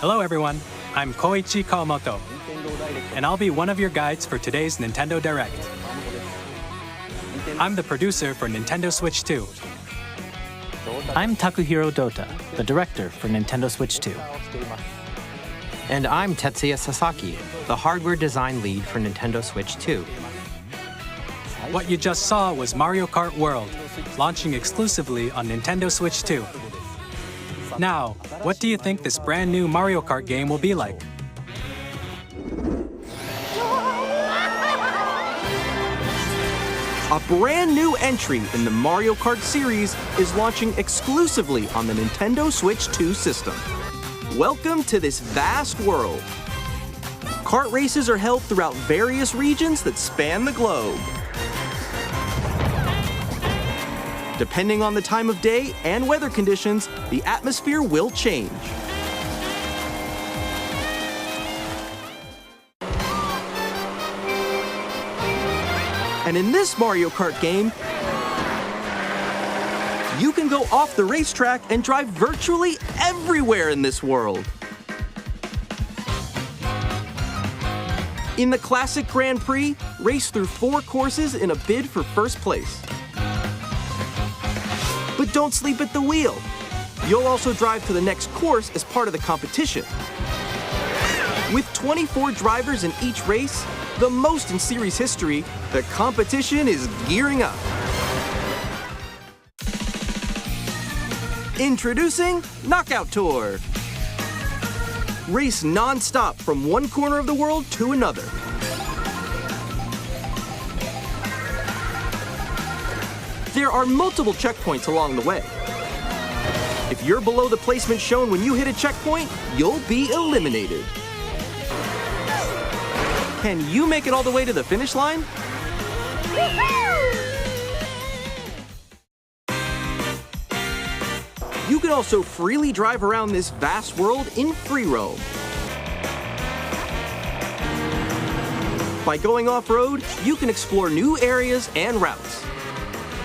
Hello everyone, I'm Koichi Kawamoto, and I'll be one of your guides for today's Nintendo Direct. I'm the producer for Nintendo Switch 2. I'm Takuhiro Dota, the director for Nintendo Switch 2. And I'm Tetsuya Sasaki, the hardware design lead for Nintendo Switch 2. What you just saw was Mario Kart World, launching exclusively on Nintendo Switch 2. Now, what do you think this brand new Mario Kart game will be like? A brand new entry in the Mario Kart series is launching exclusively on the Nintendo Switch 2 system. Welcome to this vast world. Kart races are held throughout various regions that span the globe. Depending on the time of day and weather conditions, the atmosphere will change. And in this Mario Kart game, you can go off the racetrack and drive virtually everywhere in this world. In the classic Grand Prix, race through 4 courses in a bid for first place. But don't sleep at the wheel. You'll also drive to the next course as part of the competition. With 24 drivers in each race, the most in series history, the competition is gearing up. Introducing Knockout Tour. Race non-stop from one corner of the world to another. There are multiple checkpoints along the way. If you're below the placement shown when you hit a checkpoint, you'll be eliminated. Can you make it all the way to the finish line? You can also freely drive around this vast world in free roam. By going off-road, you can explore new areas and routes.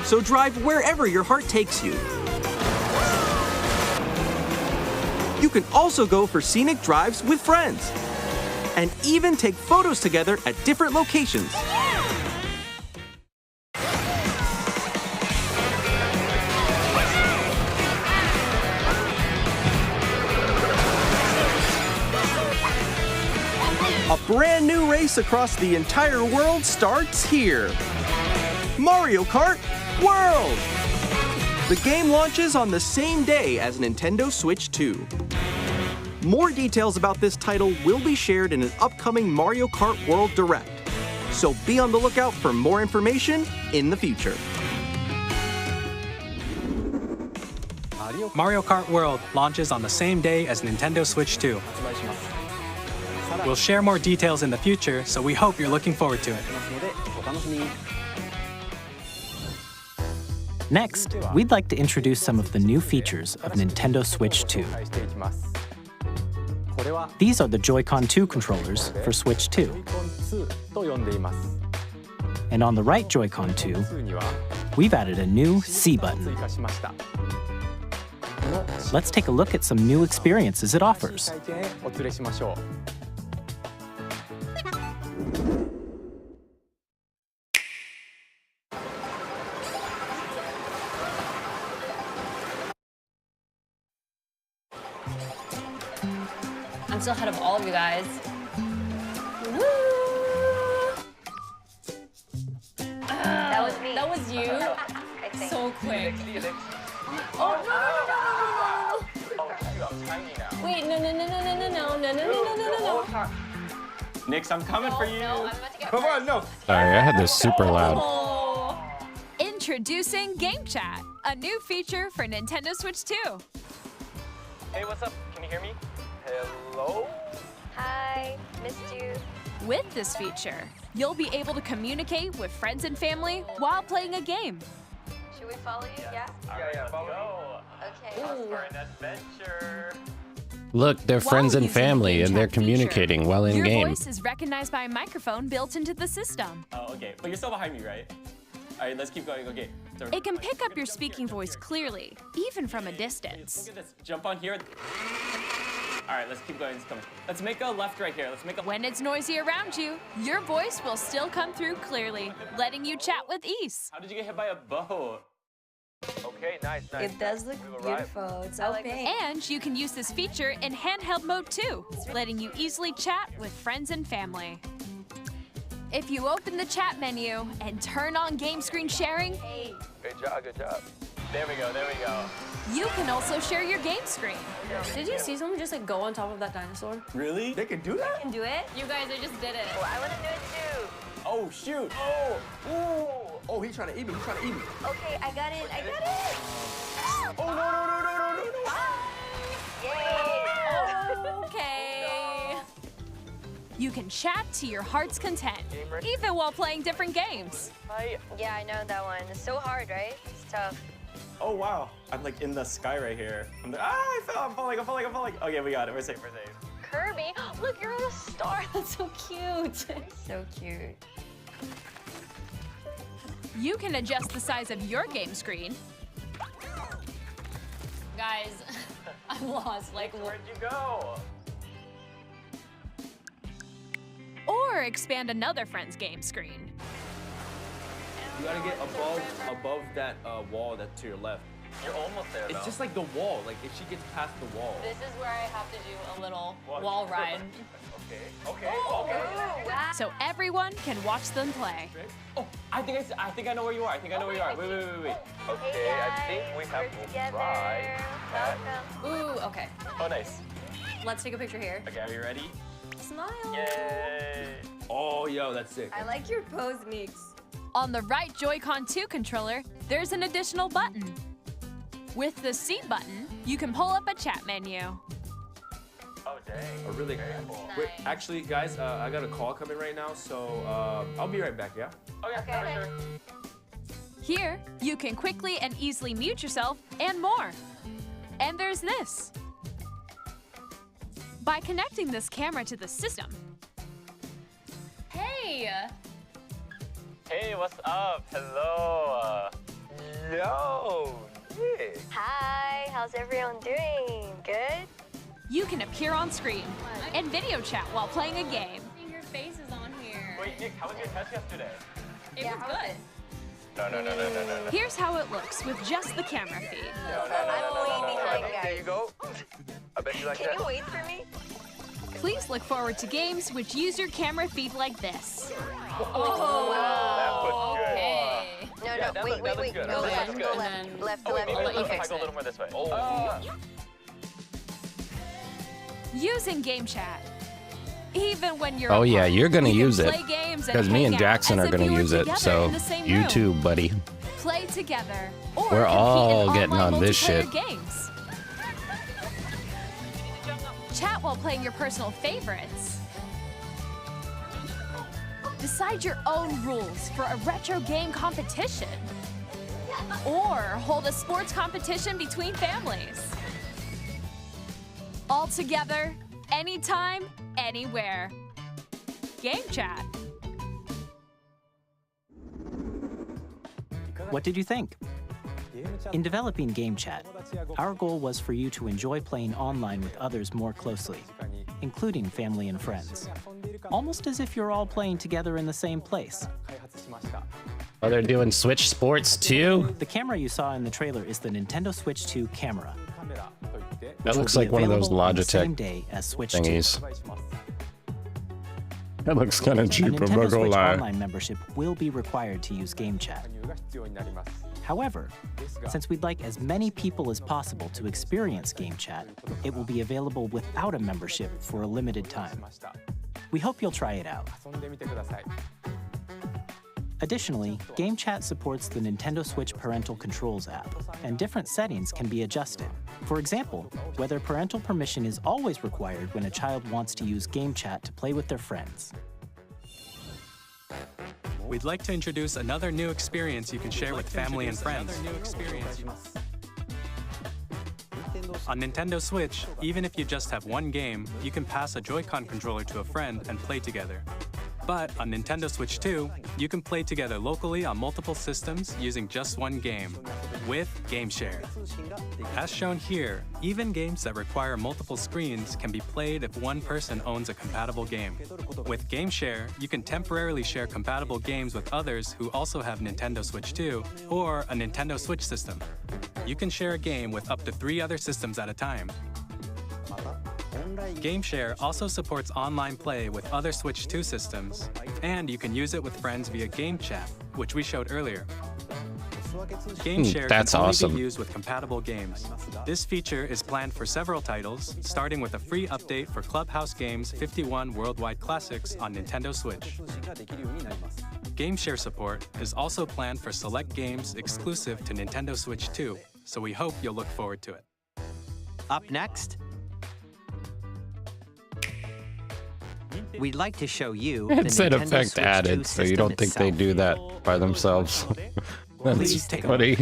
So drive wherever your heart takes you. You can also go for scenic drives with friends, and even take photos together at different locations. A brand new race across the entire world starts here. Mario Kart World! The game launches on the same day as Nintendo Switch 2. More details about this title will be shared in an upcoming Mario Kart World Direct, so be on the lookout for more information in the future. Mario Kart World launches on the same day as Nintendo Switch 2. We'll share more details in the future, so we hope you're looking forward to it. Next, we'd like to introduce some of the new features of Nintendo Switch 2. These are the Joy-Con 2 controllers for Switch 2. And on the right Joy-Con 2, we've added a new C button. Let's take a look at some new experiences it offers. I'm still ahead of all of you guys. Woo! That was me. That was you? I think. So quick. Oh, no. Wait, no. Nix, I'm coming for you. No, I'm about to get Come on, no. Sorry, I had this super loud. Oh. Introducing Game Chat, a new feature for Nintendo Switch 2. Hey, what's up? Can you hear me? Hello? Hi, missed you. With this feature, you'll be able to communicate with friends and family while playing a game. Should we follow you? Yeah? Yeah, follow me. Okay. For an adventure. Look, they're friends While and using the family, Game and they're Chat feature, communicating while in your game. voice is recognized by a microphone built into the system. Oh, okay. But you're still behind me, right? All right, let's keep going. Okay. So It can pick up your speaking voice clearly, even from a distance. Look at this. Jump on here. All right, let's keep going. Let's make a left right here. Let's make a. When it's noisy around you, your voice will still come through clearly, letting you chat with ease. How did you get hit by a boat? Okay, nice. It does look beautiful. It's so pink. And you can use this feature in handheld mode too, letting you easily chat with friends and family. If you open the chat menu and turn on game screen sharing, Good job, good job. There we go, there we go. you can also share your game screen. Did you see someone just like go on top of that dinosaur? Really? They can do that? Can do it? You guys, I just did it. Oh, I want to do it too. Oh, shoot. Oh, ooh. Oh, he's trying to eat me. He's trying to eat me. Okay, I got it. I got it. Oh, no. Yay! Okay. You can chat to your heart's content, even while playing different games. Yeah, I know that one. It's so hard, right? It's tough. Oh, wow. I'm like in the sky right here. I'm like, I fell. I'm falling. Okay, we got it. We're safe. Kirby, look, you're on a star. That's so cute. So cute. You can adjust the size of your game screen, Guys, I'm lost. Like, Where'd you go? or expand another friend's game screen. You gotta get above that wall that's to your left. You're almost there, It's just like the wall. Like if she gets past the wall. this is where I have to do a little wall ride. Okay. Wow. So everyone can watch them play. Oh, I think I know where you are. Wait. Hey guys, we're together. Welcome. Ooh, okay. Oh, nice. Let's take a picture here. Okay, are you ready? Smile. Yay. Oh, yo, that's sick. I like your pose, Mix. On the right Joy-Con 2 controller, there's an additional button. With the C button, you can pull up a chat menu. Oh, dang. Oh, really? Wait, actually, guys, I got a call coming right now, so I'll be right back, yeah? Okay, for sure. Here, you can quickly and easily mute yourself and more. And there's this. By connecting this camera to the system, Hey. Hey, what's up? Hello. Yo. Yeah. Hi, how's everyone doing? Good? you can appear on screen and video chat while playing a game. Your face is on here. Wait, Nick, how was your test yesterday? It was good. No. Here's how it looks with just the camera feed. I'm way behind, guys. There you go. I bet you like Can you wait for me? Please look forward to games which use your camera feed like this. Oh, wow. Okay. No, wait. Good. Go That left, looks go good. left. Left, Oh, left, wait, left. you If I fix go a it. little more this way. Using game chat. Even when you're Oh yeah, apart, you're gonna you can use it. play games and Because me hang and out Jackson as are if gonna you were use it, together so in the same you room. too, buddy. Play together or We're compete all in getting online on this multiplayer shit. games. Chat while playing your personal favorites. Decide your own rules for a retro game competition. Or hold a sports competition between families. All together, anytime, anywhere. Game chat. What did you think? In developing Game Chat, our goal was for you to enjoy playing online with others more closely, including family and friends. Almost as if you're all playing together in the same place. Oh, they're doing Switch Sports too? The camera you saw in the trailer is the Nintendo Switch 2 camera. That which looks will be like one of those available on the same Logitech day as Switch 2. thingies. That looks kind of A cheap, I'm Nintendo not gonna Switch lie. Online membership will be required to use Game Chat. However, since we'd like as many people as possible to experience Game Chat, it will be available without a membership for a limited time. We hope you'll try it out. Additionally, Game Chat supports the Nintendo Switch Parental Controls app, and different settings can be adjusted. For example, whether parental permission is always required when a child wants to use Game Chat to play with their friends. We'd like to introduce another new experience you can share with family and friends. On Nintendo Switch, even if you just have one game, you can pass a Joy-Con controller to a friend and play together. But on Nintendo Switch 2, you can play together locally on multiple systems using just one game, with GameShare. As shown here, even games that require multiple screens can be played if one person owns a compatible game. With GameShare, you can temporarily share compatible games with others who also have Nintendo Switch 2 or a Nintendo Switch system. You can share a game with up to 3 other systems at a time. GameShare also supports online play with other Switch 2 systems, and you can use it with friends via Game Chat, which we showed earlier. GameShare That's can only awesome. be used with compatible games. This feature is planned for several titles, starting with a free update for Clubhouse Games 51 Worldwide Classics on Nintendo Switch. GameShare support is also planned for select games exclusive to Nintendo Switch 2, so we hope you'll look forward to it. Up next, we'd like to show you the It's an Nintendo effect Switch 2 added, so you don't think they system do itself. that by themselves. Please That's take a funny.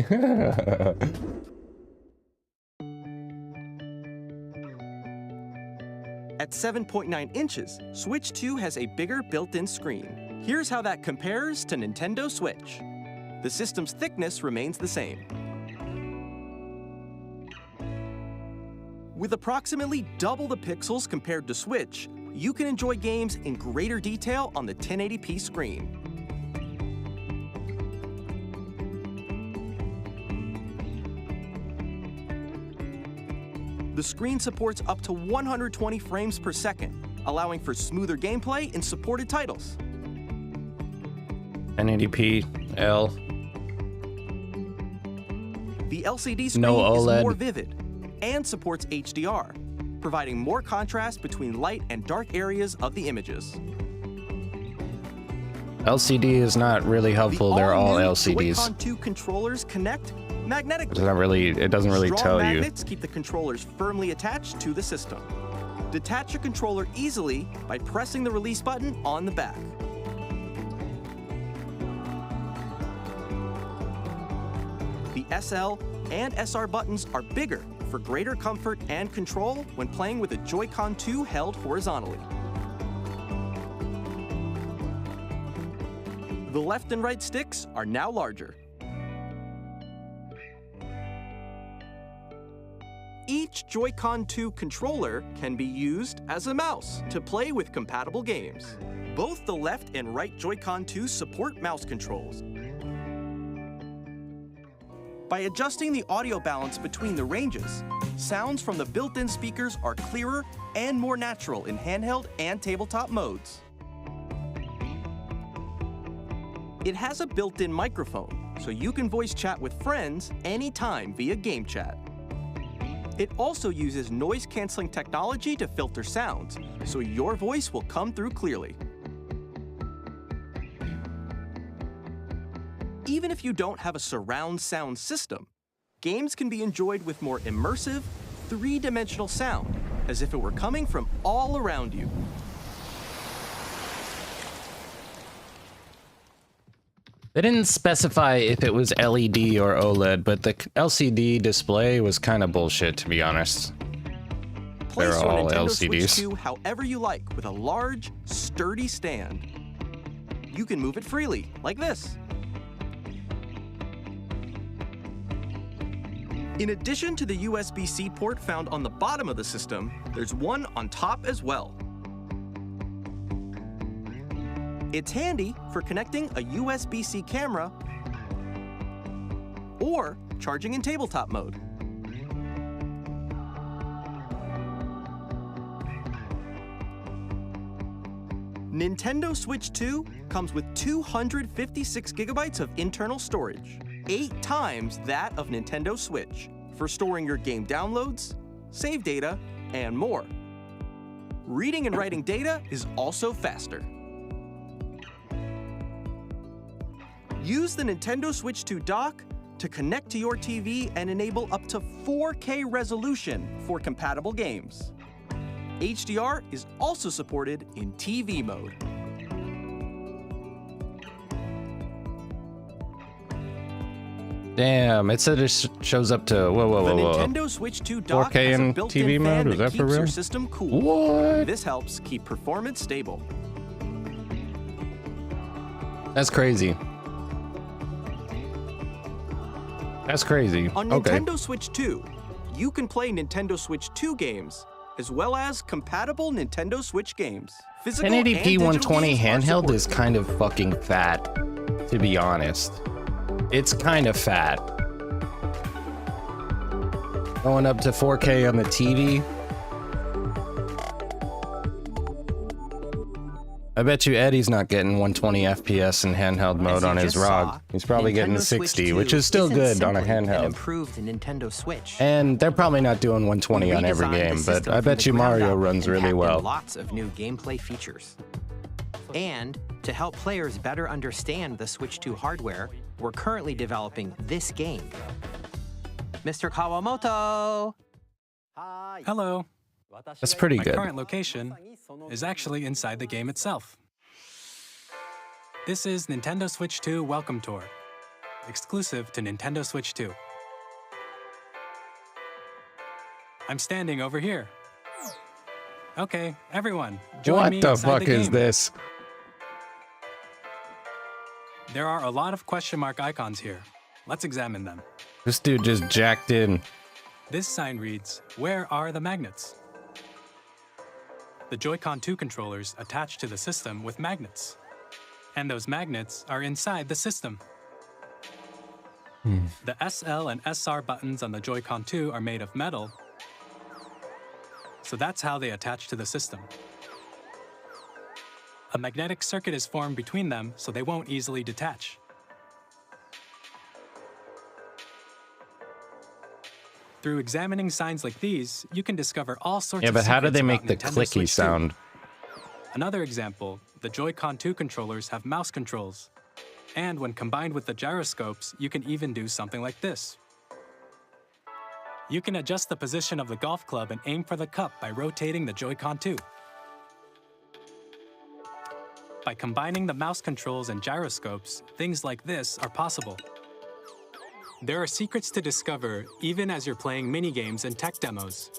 At 7.9 inches, Switch 2 has a bigger built-in screen. Here's how that compares to Nintendo Switch. The system's thickness remains the same. With approximately double the pixels compared to Switch, you can enjoy games in greater detail on the 1080p screen. The screen supports up to 120 frames per second, allowing for smoother gameplay in supported titles. 1080p, L. The LCD screen No is OLED. more vivid and supports HDR, providing more contrast between light and dark areas of the images. LCD is not really helpful. They're all all-new LCDs. Joy-Con 2 controllers connect magnetically. It's not really. It doesn't really Strong tell you. magnets keep the controllers firmly attached to the system. Detach a controller easily by pressing the release button on the back. The SL and SR buttons are bigger for greater comfort and control when playing with a Joy-Con 2 held horizontally. The left and right sticks are now larger. Each Joy-Con 2 controller can be used as a mouse to play with compatible games. Both the left and right Joy-Con 2 support mouse controls. By adjusting the audio balance between the ranges, sounds from the built-in speakers are clearer and more natural in handheld and tabletop modes. It has a built-in microphone, so you can voice chat with friends anytime via Game Chat. It also uses noise-canceling technology to filter sounds, so your voice will come through clearly. Even if you don't have a surround sound system, games can be enjoyed with more immersive, three-dimensional sound, as if it were coming from all around you. They didn't specify if it was LED or OLED, but the LCD display was kind of bullshit, to be honest. Place They're your all Nintendo LCDs. Switch 2 however you like with a large, sturdy stand. You can move it freely, like this. In addition to the USB-C port found on the bottom of the system, there's one on top as well. It's handy for connecting a USB-C camera or charging in tabletop mode. Nintendo Switch 2 comes with 256 gigabytes of internal storage, 8 times that of Nintendo Switch, for storing your game downloads, save data, and more. Reading and writing data is also faster. Use the Nintendo Switch 2 dock to connect to your TV and enable up to 4K resolution for compatible games. HDR is also supported in TV mode. Damn, it said it shows up to The whoa. Nintendo Switch 2 dock 4K has a in built-in TV fan mode? Is that for keeps your real? system cool. What? This helps keep performance stable. That's crazy. That's crazy. On Okay. Nintendo Switch 2, you can play Nintendo Switch 2 games, as well as compatible Nintendo Switch games. Physical and 1080p digital 120 games are handheld supported. is kind of fucking fat, to be honest. It's kind of fat. Going up to 4K on the TV. I bet you Eddie's not getting 120 FPS in handheld mode on his ROG. He's probably getting 60, which is still good on a handheld. Improved Nintendo Switch. And they're probably not doing 120 on every game, but I bet you Mario runs really well. Lots of new gameplay features. And to help players better understand the Switch 2 hardware, we're currently developing this game. Mr. Kawamoto! Hello. That's pretty My good. current location is actually inside the game itself. This is Nintendo Switch 2 Welcome Tour, exclusive to Nintendo Switch 2. I'm standing over here. Okay, everyone, join me What the inside fuck the is game. this? There are a lot of question mark icons here. Let's examine them. This dude just jacked in. This sign reads, "Where are the magnets?" The Joy-Con 2 controllers attach to the system with magnets. And those magnets are inside the system. The SL and SR buttons on the Joy-Con 2 are made of metal, so that's how they attach to the system. A magnetic circuit is formed between them, so they won't easily detach. Through examining signs like these, you can discover all sorts Yeah, of but how do secrets they about make the Nintendo clicky Switch 2. sound? Another example, the Joy-Con 2 controllers have mouse controls. And when combined with the gyroscopes, you can even do something like this. You can adjust the position of the golf club and aim for the cup by rotating the Joy-Con 2. By combining the mouse controls and gyroscopes, things like this are possible. There are secrets to discover even as you're playing minigames and tech demos.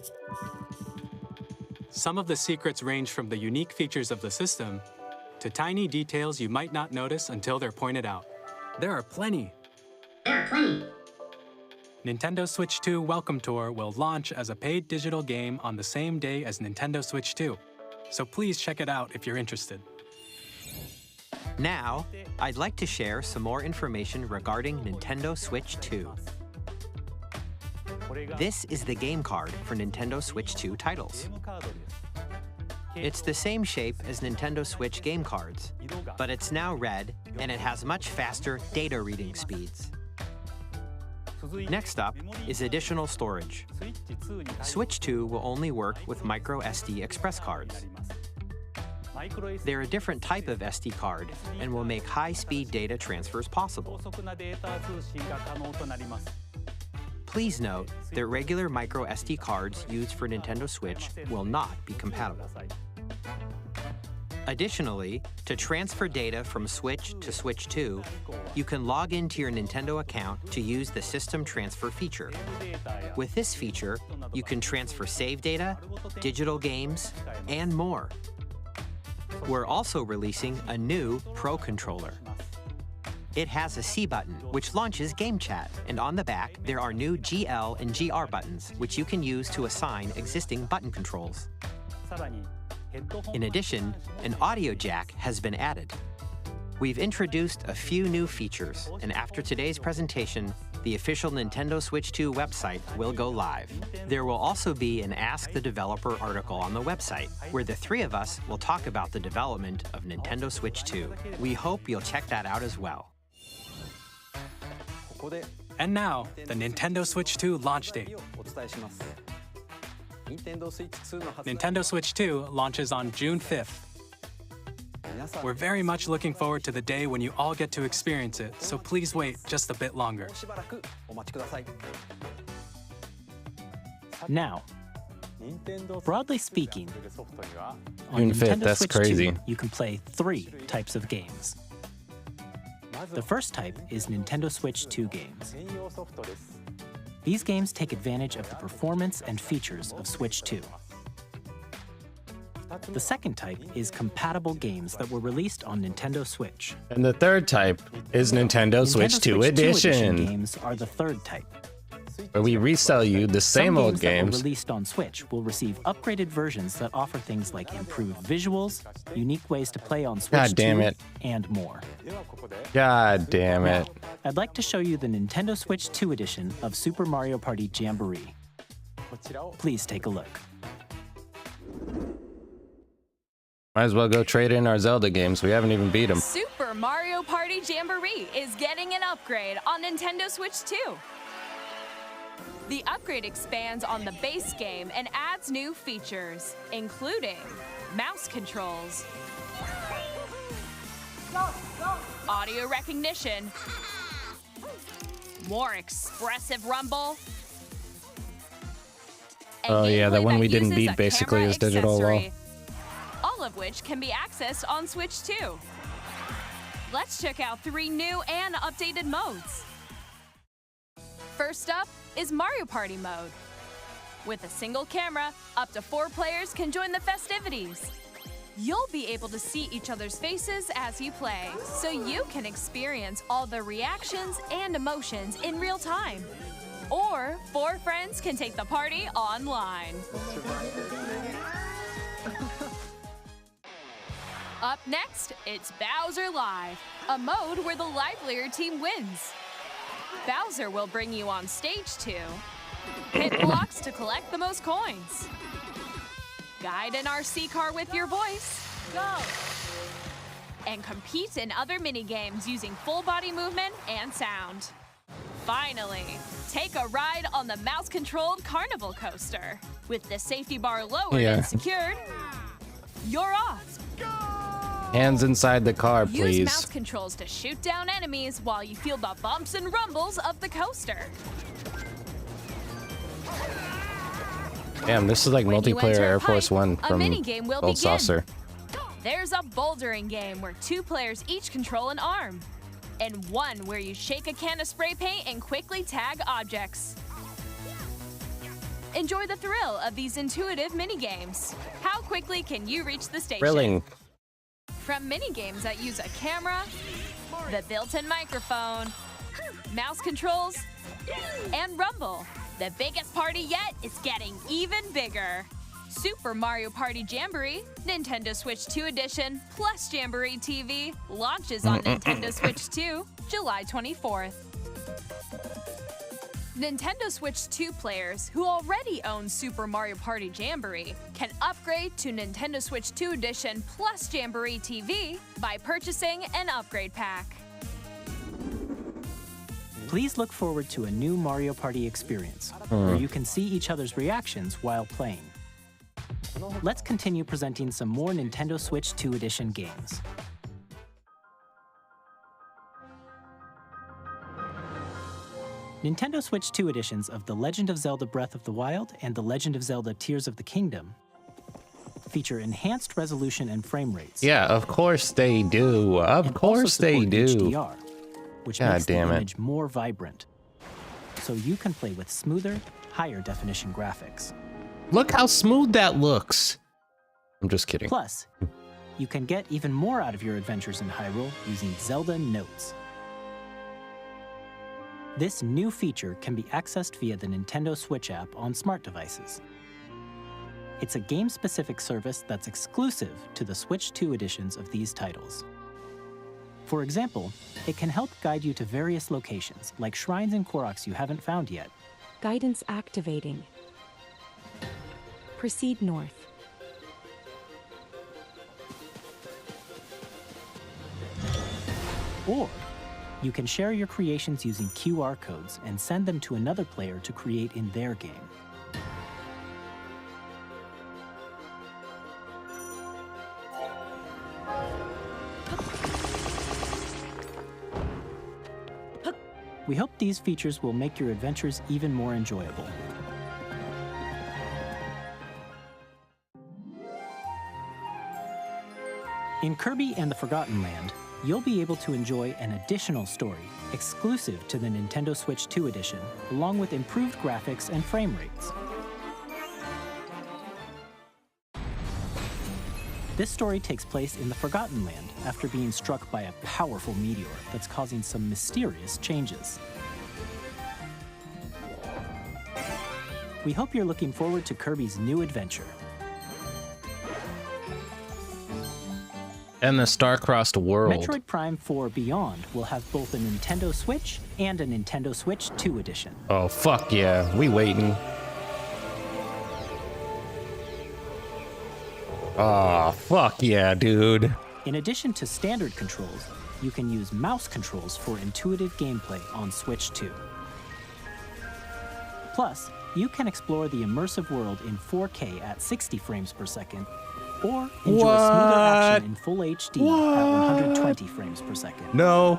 Some of the secrets range from the unique features of the system to tiny details you might not notice until they're pointed out. There are plenty. Nintendo Switch 2 Welcome Tour will launch as a paid digital game on the same day as Nintendo Switch 2, so please check it out if you're interested. Now, I'd like to share some more information regarding Nintendo Switch 2. This is the game card for Nintendo Switch 2 titles. It's the same shape as Nintendo Switch game cards, but it's now red and it has much faster data reading speeds. Next up is additional storage. Switch 2 will only work with micro SD express cards. They're a different type of SD card and will make high-speed data transfers possible. Please note that regular micro SD cards used for Nintendo Switch will not be compatible. Additionally, to transfer data from Switch to Switch 2, you can log into your Nintendo account to use the System Transfer feature. With this feature, you can transfer save data, digital games, and more. We're also releasing a new Pro Controller. It has a C button, which launches Game Chat, and on the back, there are new GL and GR buttons, which you can use to assign existing button controls. In addition, an audio jack has been added. We've introduced a few new features, and after today's presentation, the official Nintendo Switch 2 website will go live. There will also be an Ask the Developer article on the website, where the three of us will talk about the development of Nintendo Switch 2. We hope you'll check that out as well. And now, the Nintendo Switch 2 launch date. Nintendo Switch 2 launches on June 5th. We're very much looking forward to the day when you all get to experience it, so please wait just a bit longer. Now, broadly speaking, on June 5th, Nintendo that's Switch crazy. 2, you can play 3 types of games. The first type is Nintendo Switch 2 games. These games take advantage of the performance and features of Switch 2. The second type is compatible games that were released on Nintendo Switch. And the third type is Nintendo Switch 2 Edition, games are the third type. where we resell you the same old That games. were released on Switch will receive upgraded versions that offer things like improved visuals, unique ways to play on Switch God damn 2, it. and more. God damn Now, it. I'd like to show you the Nintendo Switch 2 edition of Super Mario Party Jamboree. Please take a look. Might as well go trade in our Zelda games. We haven't even beat them. Super Mario Party Jamboree is getting an upgrade on Nintendo Switch 2. The upgrade expands on the base game and adds new features, including mouse controls, audio recognition, more expressive rumble, and Oh, yeah, the gameplay one that we didn't uses beat a basically camera is digital accessory, all of which can be accessed on Switch 2. Let's check out 3 new and updated modes. First up is Mario Party mode. With a single camera, up to 4 players can join the festivities. You'll be able to see each other's faces as you play, so you can experience all the reactions and emotions in real time. Or 4 friends can take the party online. Up next, it's Bowser Live, a mode where the livelier team wins. Bowser will bring you on stage to hit blocks to collect the most coins, guide an RC car with your voice, and compete in other mini-games using full body movement and sound. Finally, take a ride on the mouse-controlled carnival coaster. With the safety bar lowered and secured, you're off. Hands inside the car, Use please. mouse controls to shoot down enemies while you feel the bumps and rumbles of the coaster. Damn, this is like When you multiplayer enter Air a Force pipe, One a from minigame will Old begin. Saucer. There's a bouldering game where 2 players each control an arm, and one where you shake a can of spray paint and quickly tag objects. Enjoy the thrill of these intuitive minigames. How quickly can you reach the station? Thrilling. From minigames that use a camera, the built-in microphone, mouse controls, and rumble, the biggest party yet is getting even bigger. Super Mario Party Jamboree, Nintendo Switch 2 Edition, plus Jamboree TV, launches on Nintendo Switch 2, July 24th. Nintendo Switch 2 players who already own Super Mario Party Jamboree can upgrade to Nintendo Switch 2 Edition plus Jamboree TV by purchasing an upgrade pack. Please look forward to a new Mario Party experience, where you can see each other's reactions while playing. Let's continue presenting some more Nintendo Switch 2 Edition games. Nintendo Switch 2 editions of The Legend of Zelda Breath of the Wild and The Legend of Zelda Tears of the Kingdom feature enhanced resolution and frame rates. Yeah, of course they do. Of course they do. HDR, which God makes the damn it. image more vibrant, so you can play with smoother, higher definition graphics. Look how smooth that looks. I'm just kidding. Plus, you can get even more out of your adventures in Hyrule using Zelda Notes. This new feature can be accessed via the Nintendo Switch app on smart devices. It's a game-specific service that's exclusive to the Switch 2 editions of these titles. For example, it can help guide you to various locations, like shrines and Koroks you haven't found yet. Guidance activating. Proceed north. Or you can share your creations using QR codes and send them to another player to create in their game. We hope these features will make your adventures even more enjoyable. In Kirby and the Forgotten Land, you'll be able to enjoy an additional story exclusive to the Nintendo Switch 2 edition, along with improved graphics and frame rates. This story takes place in the Forgotten Land after being struck by a powerful meteor that's causing some mysterious changes. We hope you're looking forward to Kirby's new adventure. And the star-crossed world. Metroid Prime 4 Beyond will have both a Nintendo Switch and a Nintendo Switch 2 edition. Oh, fuck yeah. We waiting. Oh, fuck yeah, dude. In addition to standard controls, you can use mouse controls for intuitive gameplay on Switch 2. Plus, you can explore the immersive world in 4K at 60 frames per second, or enjoy smoother action in full HD at 120 frames per second. No.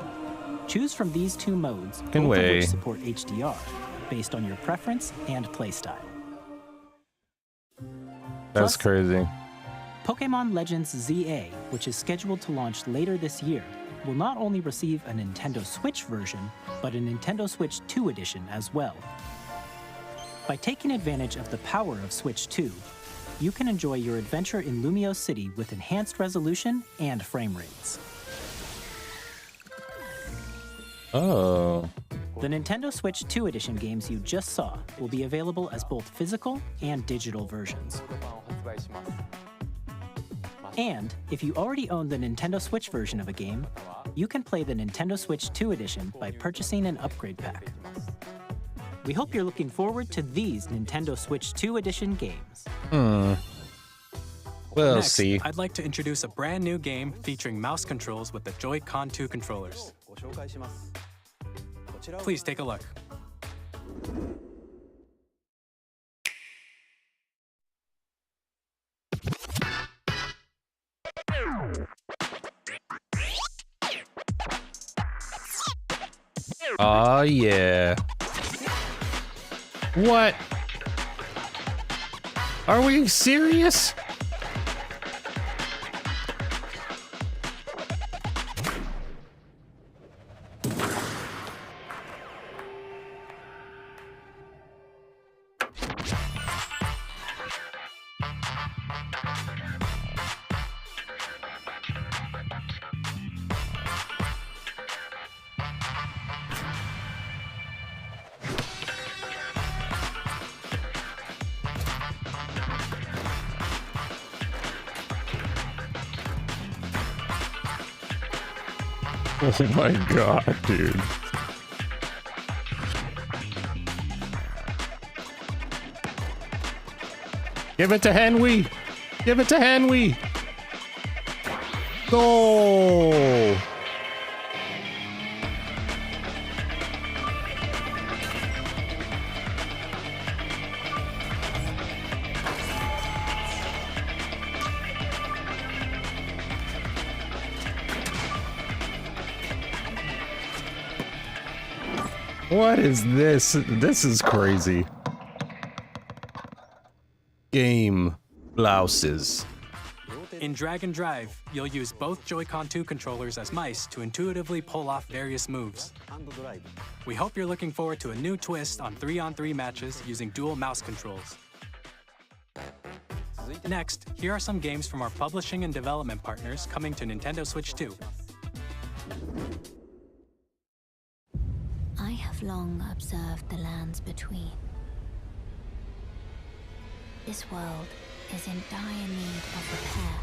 Choose from these two modes, both of which support HDR, based on your preference and playstyle. That's crazy. Pokémon Legends ZA, which is scheduled to launch later this year, will not only receive a Nintendo Switch version, but a Nintendo Switch 2 edition as well. By taking advantage of the power of Switch 2, you can enjoy your adventure in Lumio City with enhanced resolution and frame rates. Oh. The Nintendo Switch 2 edition games you just saw will be available as both physical and digital versions. And if you already own the Nintendo Switch version of a game, you can play the Nintendo Switch 2 edition by purchasing an upgrade pack. We hope you're looking forward to these Nintendo Switch 2 edition games. We'll Next, see. I'd like to introduce a brand new game featuring mouse controls with the Joy-Con 2 controllers. Please take a look. Oh yeah. What? Are we serious? Oh my god, dude. Give it to Henry! Give it to Henry! Go! What is this? This is crazy. Game blouses. In Drag and Drive, you'll use both Joy-Con 2 controllers as mice to intuitively pull off various moves. We hope you're looking forward to a new twist on 3-on-3 matches using dual mouse controls. Next, here are some games from our publishing and development partners coming to Nintendo Switch 2. I have long observed the lands between. This world is in dire need of repair.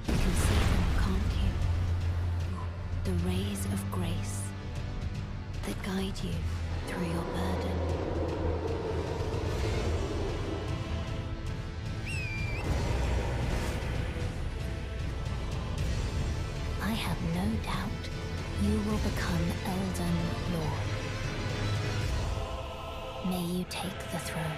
You can see them, can't you? The rays of grace that guide you through your burden. I have no doubt you will become Elden Lord. May you take the throne.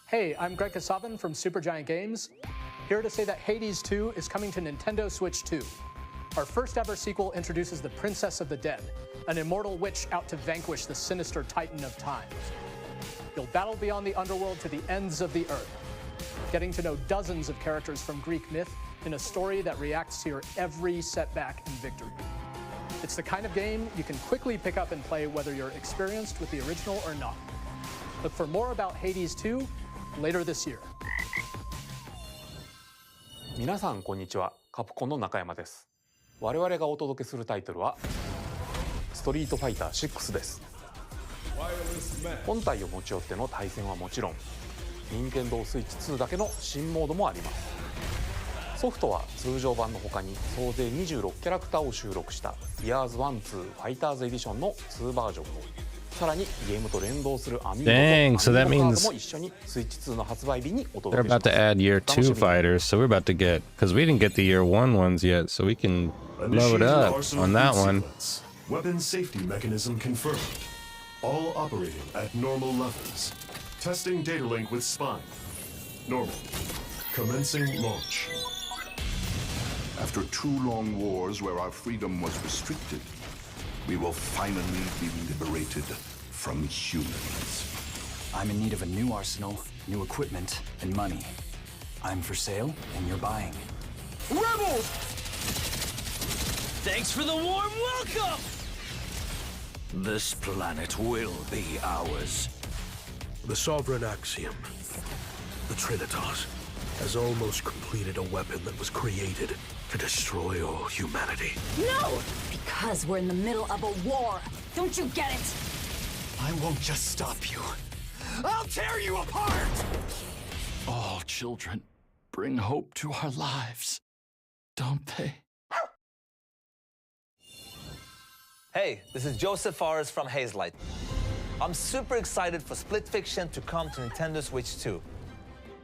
Hey, I'm Greg Kasavin from Supergiant Games, here to say that Hades 2 is coming to Nintendo Switch 2. Our first ever sequel introduces the Princess of the Dead, an immortal witch out to vanquish the sinister Titan of Time. You'll battle beyond the underworld to the ends of the earth, getting to know dozens of characters from Greek myth in a story that reacts to your every setback and victory. It's the kind of game you can quickly pick up and play whether you're experienced with the original or not. Look for more about Hades 2 later this year. 皆さんこんにちは。カプコンの中山です。我々がお届けするタイトルはストリートファイター6です。本体を持ち寄っての対戦はもちろん、任天堂スイッチ2だけの新モードもあります。ソフトは通常版の他に総勢26キャラクターを収録した Years 1-2 Fighters Edition の2バージョンを、さらにゲームと連動するアミーボとアミーボカードも一緒にスイッチ2の発売日にお届けします。 They're about to add Year 2 fighters, so we're about to get, because we didn't get the Year 1 ones yet, so we can load up on that one. Weapon safety mechanism confirmed. All operating at normal levels. Testing data link with spine. Normal. Commencing launch. After 2 long wars where our freedom was restricted, we will finally be liberated from humans. I'm in need of a new arsenal, new equipment, and money. I'm for sale, and you're buying. Rebels! Thanks for the warm welcome! This planet will be ours. The Sovereign Axiom, the Trinitas, has almost completed a weapon that was created to destroy all humanity. No! Because we're in the middle of a war. Don't you get it? I won't just stop you. I'll tear you apart! All children bring hope to our lives, don't they? Hey, this is Joseph Fares from Hazelight. I'm super excited for Split Fiction to come to Nintendo Switch 2.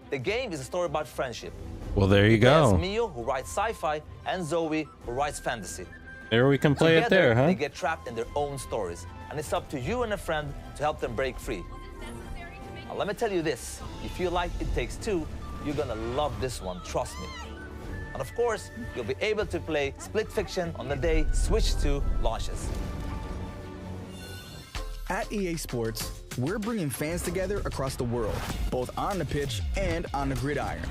The game is a story about friendship. Well, there you go. There's Mio, who writes sci-fi, and Zoe, who writes fantasy. There we can play Together, it there, huh? They get trapped in their own stories, and it's up to you and a friend to help them break free. Now, let me tell you this. If you like It Takes Two, you're gonna love this one, trust me. And of course, you'll be able to play Split Fiction on the day Switch 2 launches. At EA Sports, we're bringing fans together across the world, both on the pitch and on the gridiron.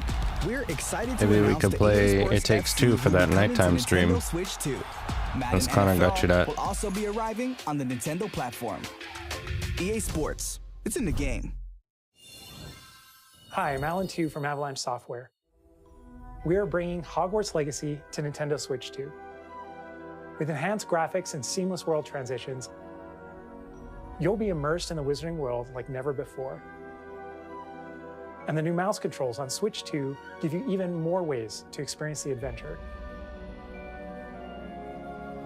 We're excited to Maybe we announce could the play EA Sports It Takes FC Two for that coming to nighttime Nintendo stream. Switch 2. That's kind of got you that. Will also be arriving on the Nintendo platform. EA Sports, it's in the game. Hi, I'm Alan Tu from Avalanche Software. We are bringing Hogwarts Legacy to Nintendo Switch 2. With enhanced graphics and seamless world transitions, you'll be immersed in the Wizarding world like never before. And the new mouse controls on Switch 2 give you even more ways to experience the adventure.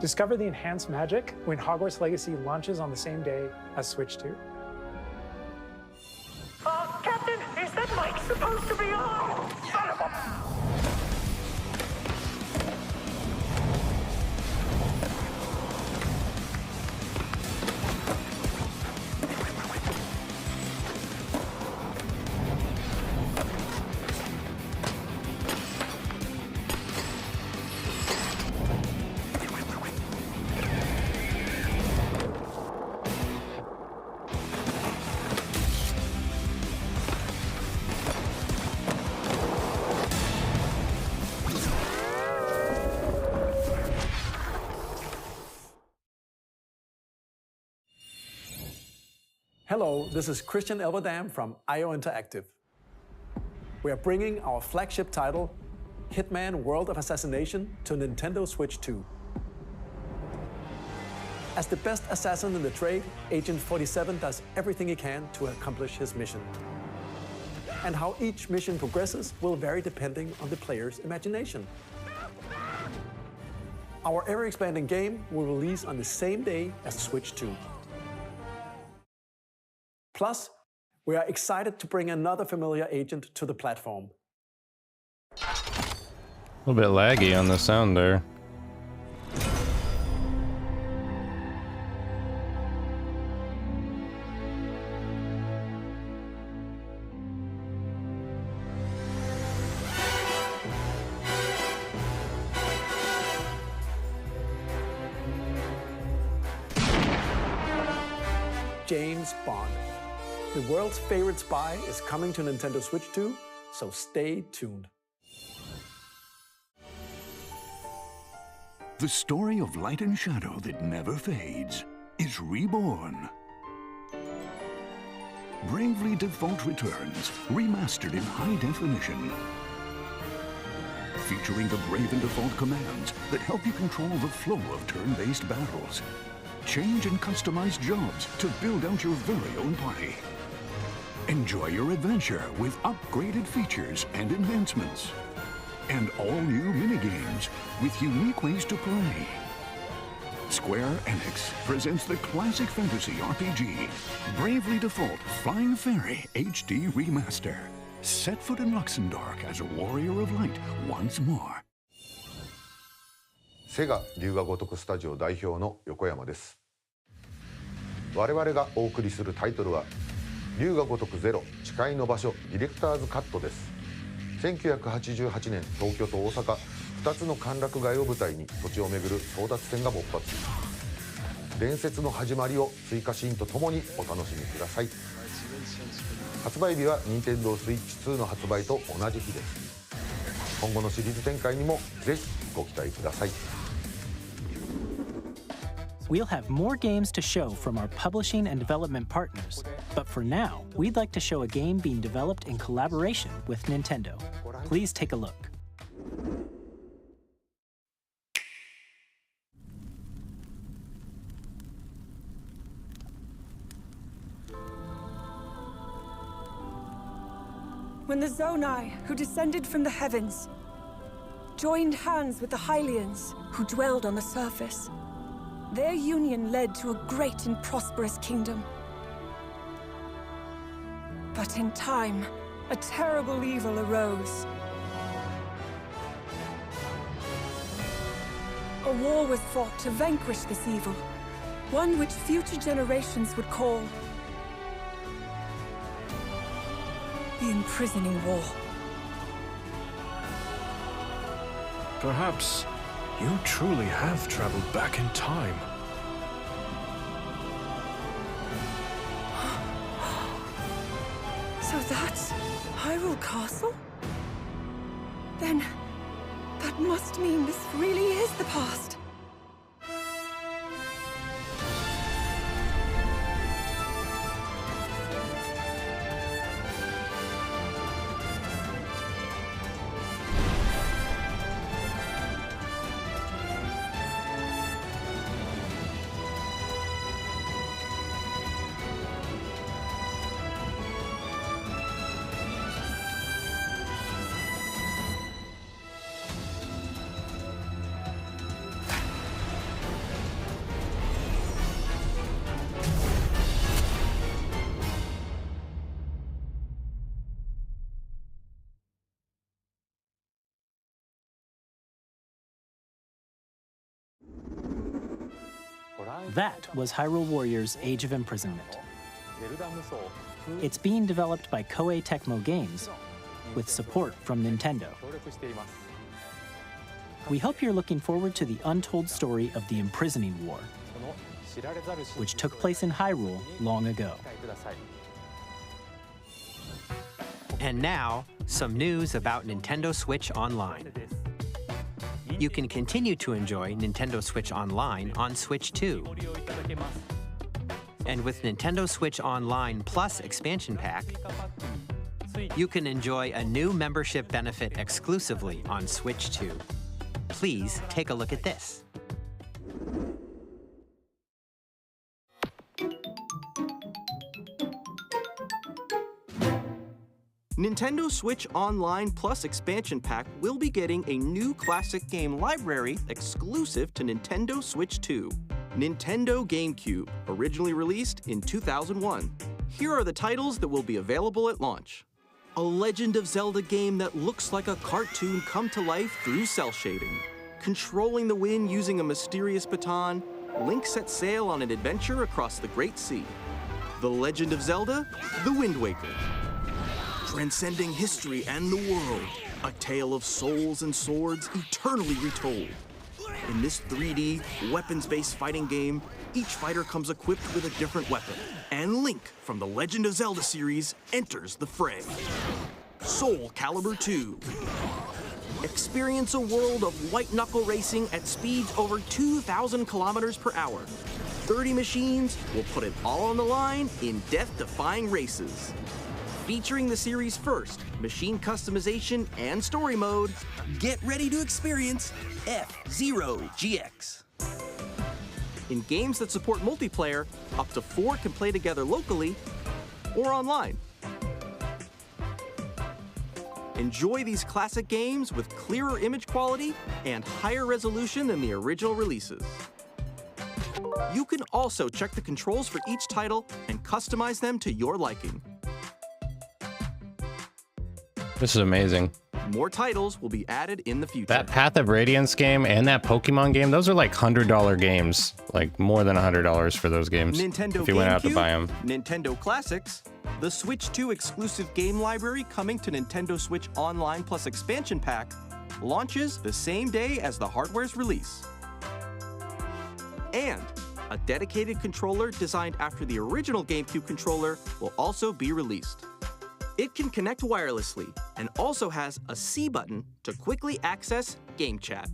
Discover the enhanced magic when Hogwarts Legacy launches on the same day as Switch 2. Captain, is that mic supposed to be on? Son of a... Hello, this is Christian Elverdam from IO Interactive. We are bringing our flagship title, Hitman World of Assassination, to Nintendo Switch 2. As the best assassin in the trade, Agent 47 does everything he can to accomplish his mission. And how each mission progresses will vary depending on the player's imagination. Our ever-expanding game will release on the same day as Switch 2. Plus, we are excited to bring another familiar agent to the platform. A little bit laggy on the sound there. James Bond. The world's favorite spy is coming to Nintendo Switch 2, so stay tuned. The story of light and shadow that never fades is reborn. Bravely Default returns, remastered in high definition. Featuring the Brave and Default commands that help you control the flow of turn-based battles. Change and customize jobs to build out your very own party. Enjoy your adventure with upgraded features and enhancements. And all new minigames with unique ways to play. Square Enix presents the classic fantasy RPG, Bravely Default Flying Fairy HD Remaster. Set foot in Luxembourg as a warrior of light once more. セガ龍が如くスタジオ代表の横山です。我々がお送りするタイトルは龍が如くゼロ誓いの場所ディレクターズカットです。1988年東京と大阪2つの歓楽街を舞台に土地を巡る争奪戦が勃発。伝説の始まりを追加シーンとともにお楽しみください。発売日は Nintendo Switch 2の発売と同じ日です。今後のシリーズ展開にもぜひご期待ください。We'll have more games to show from our publishing and development partners, but for now, we'd like to show a game being developed in collaboration with Nintendo. Please take a look. When the Zonai, who descended from the heavens, joined hands with the Alienz, who dwelled on the surface, their union led to a great and prosperous kingdom. But in time, a terrible evil arose. A war was fought to vanquish this evil, one which future generations would call the Imprisoning War. Perhaps you truly have traveled back in time. So that's Hyrule Castle? Then that must mean this really is the past. That was Hyrule Warriors Age of Imprisonment. It's being developed by Koei Tecmo Games with support from Nintendo. We hope you're looking forward to the untold story of the Imprisoning War, which took place in Hyrule long ago. And now, some news about Nintendo Switch Online. You can continue to enjoy Nintendo Switch Online on Switch 2. And with Nintendo Switch Online Plus expansion pack, you can enjoy a new membership benefit exclusively on Switch 2. Please take a look at this. Nintendo Switch Online Plus expansion pack will be getting a new classic game library exclusive to Nintendo Switch 2. Nintendo GameCube, originally released in 2001. Here are the titles that will be available at launch. A Legend of Zelda game that looks like a cartoon come to life through cell shading. Controlling the wind using a mysterious baton, Link sets sail on an adventure across the Great Sea. The Legend of Zelda: The Wind Waker. Transcending history and the world, a tale of souls and swords eternally retold. In this 3D, weapons-based fighting game, each fighter comes equipped with a different weapon, and Link from the Legend of Zelda series enters the fray. Soul Calibur 2. Experience a world of white-knuckle racing at speeds over 2,000 kilometers per hour. 30 machines will put it all on the line in death-defying races. Featuring the series' first machine customization and story mode, get ready to experience F-Zero GX. In games that support multiplayer, up to 4 can play together locally or online. Enjoy these classic games with clearer image quality and higher resolution than the original releases. You can also check the controls for each title and customize them to your liking. This is amazing. More titles will be added in the future. That Path of Radiance game and that Pokemon game, those are like $100 games. Like more than $100 for those games. Nintendo if you went out to GameCube, buy them. Nintendo Classics, the Switch 2 exclusive game library coming to Nintendo Switch Online Plus Expansion Pack, launches the same day as the hardware's release. And a dedicated controller designed after the original GameCube controller will also be released. It can connect wirelessly and also has a C button to quickly access Game Chat.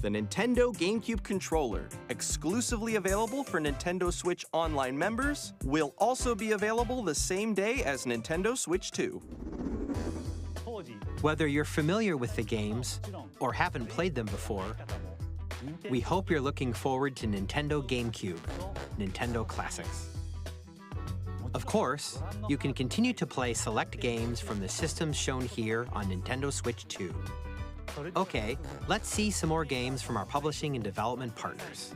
The Nintendo GameCube controller, exclusively available for Nintendo Switch Online members, will also be available the same day as Nintendo Switch 2. Whether you're familiar with the games or haven't played them before, we hope you're looking forward to Nintendo GameCube, Nintendo Classics. Of course, you can continue to play select games from the systems shown here on Nintendo Switch 2. Okay, let's see some more games from our publishing and development partners.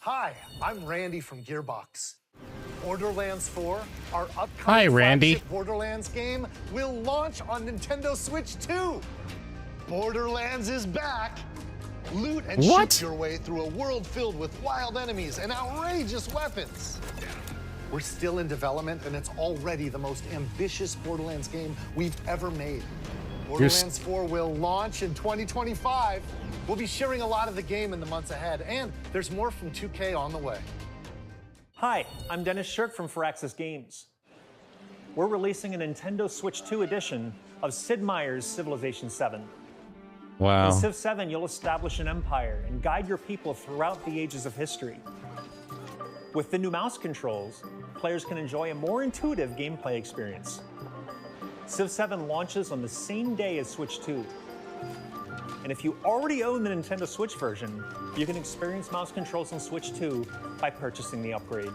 Hi, I'm Randy from Gearbox. Borderlands 4, our upcoming Hi, Randy. flagship Borderlands game, will launch on Nintendo Switch 2. Borderlands is back. Loot and shoot your way through a world filled with wild enemies and outrageous weapons. We're still in development, and it's already the most ambitious Borderlands game we've ever made. Borderlands 4 will launch in 2025. We'll be sharing a lot of the game in the months ahead, and there's more from 2K on the way. Hi, I'm Dennis Shirk from Firaxis Games. We're releasing a Nintendo Switch 2 edition of Sid Meier's Civilization 7. Wow. In Civ 7, you'll establish an empire and guide your people throughout the ages of history. With the new mouse controls, players can enjoy a more intuitive gameplay experience. Civ 7 launches on the same day as Switch 2. And if you already own the Nintendo Switch version, you can experience mouse controls on Switch 2 by purchasing the upgrade.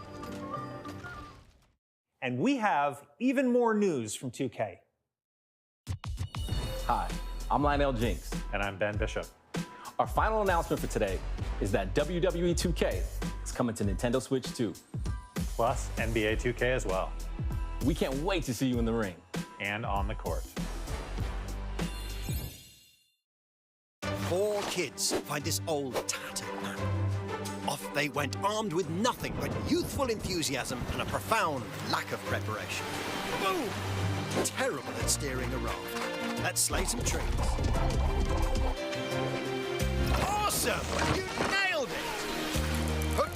And we have even more news from 2K. Hi, I'm Lionel Jinks. And I'm Ben Bishop. Our final announcement for today is that WWE 2K is coming to Nintendo Switch 2. Plus NBA 2K as well. We can't wait to see you in the ring. And on the court. 4 kids find this old tattered man. Off they went armed with nothing but youthful enthusiasm and a profound lack of preparation. Boom! Terrible at steering a raft. Let's slay some trees. Awesome! You nailed